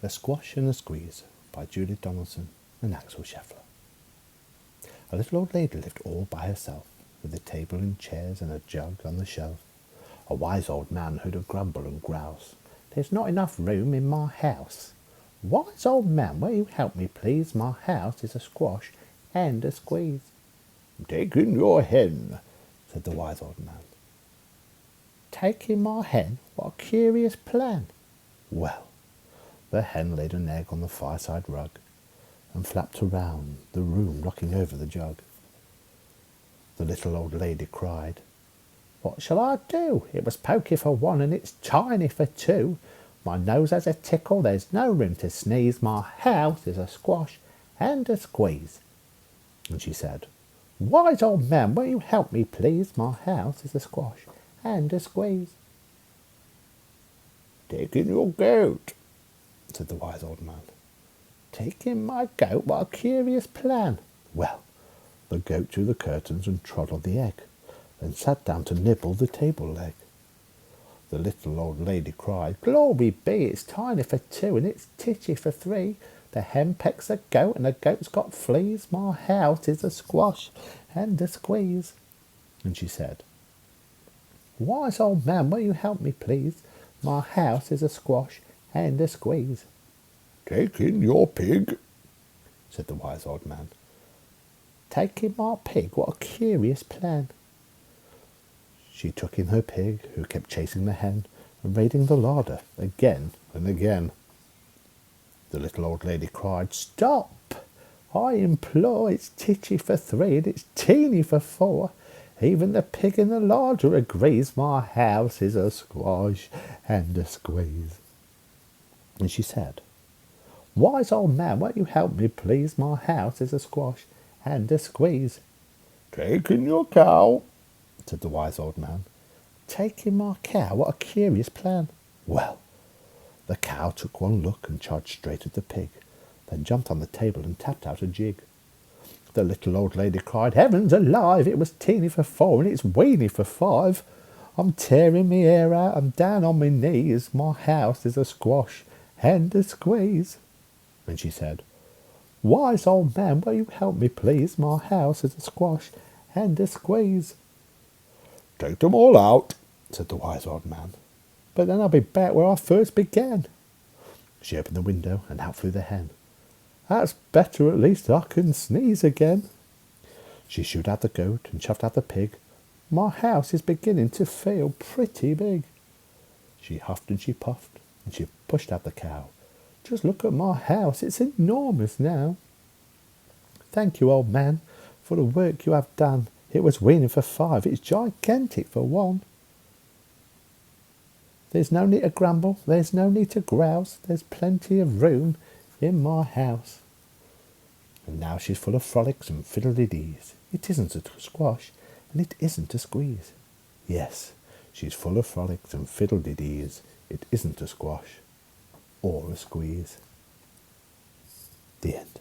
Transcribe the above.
A Squash and a Squeeze by Julia-Donaldson and Axel Scheffler. A little old lady lived all by herself, with a table and chairs and a jug on the shelf. A wise old man heard her grumble and grouse. "There's not enough room in my house." "Wise old man, will you help me please? My house is a squash and a squeeze." "Take in your hen," said the wise old man. "Take in my hen? What a curious plan." Well, the hen laid an egg on the fireside rug and flapped around the room, knocking over the jug. The little old lady cried, "What shall I do? It was pokey for one and it's tiny for two. My nose has a tickle, there's no room to sneeze. My house is a squash and a squeeze." And she said, "Wise old man, will you help me please? My house is a squash and a squeeze." "Take in your goat," said the wise old man. "Take in my goat? What a curious plan." Well, the goat drew the curtains and trod on the egg, then sat down to nibble the table leg. The little old lady cried, "Glory be, it's tiny for two and it's titchy for three. The hen pecks a goat and the goat's got fleas. My house is a squash and a squeeze." And she said, "Wise old man, will you help me please? My house is a squash and a squeeze." "Take in your pig," said the wise old man. "Take in my pig? What a curious plan." She took in her pig, who kept chasing the hen and raiding the larder again and again. The little old lady cried, "Stop! I implore, it's titchy for three and it's teeny for four. Even the pig in the larder agrees my house is a squash and a squeeze." And she said, "Wise old man, won't you help me please? My house is a squash and a squeeze." "Take in your cow," said the wise old man. "Take in my cow? What a curious plan." Well, the cow took one look and charged straight at the pig, then jumped on the table and tapped out a jig. The little old lady cried, "Heavens alive! It was teeny for four and it's weeny for five. I'm tearing me hair out, I'm down on my knees. My house is a squash and a squeeze." And she said, "Wise old man, will you help me please? My house is a squash and a squeeze." "Take them all out," said the wise old man. "But then I'll be back where I first began." She opened the window and out flew the hen. "That's better, at least I can sneeze again." She shooed out the goat and shoved out the pig. "My house is beginning to feel pretty big." She huffed and she puffed and she pushed out the cow. "Just look at my house, it's enormous now." "Thank you, old man, for the work you have done. It was weaning for five, it's gigantic for one." "There's no need to grumble, there's no need to grouse. There's plenty of room in my house." And now she's full of frolics and fiddle-de-dees. It isn't a squash and it isn't a squeeze. Yes, she's full of frolics and fiddle-de-dees. It isn't a squash or a squeeze. The end.